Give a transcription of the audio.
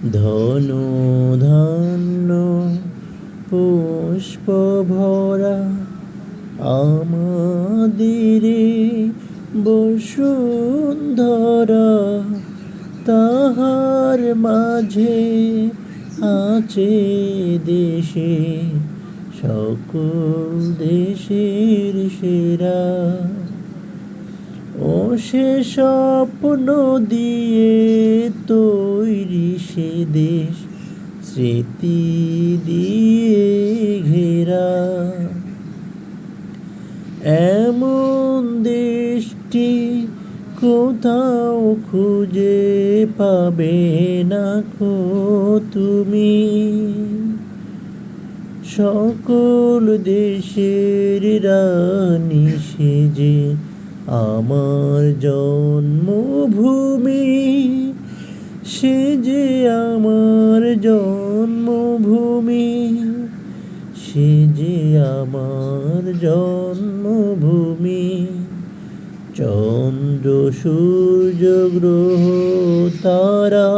ধন ধান্য পুষ্প ভরা আমাদের বসুন্ধরা, তাহার মাঝে আছে দেশে সকল দেশের সেরা। ও সে স্বপ্ন দিয়ে তৈরি সে দেশ, স্মৃতি দিয়ে ঘেরা। এমন দেশটি কোথাও খুঁজে পাবে না কো তুমি। সকল দেশের রানী সেজে আমার জন্মভূমি, সে যে আমার জন্মভূমি, সে যে আমার জন্মভূমি। চন্দ্র সূর্য গ্রহ তারা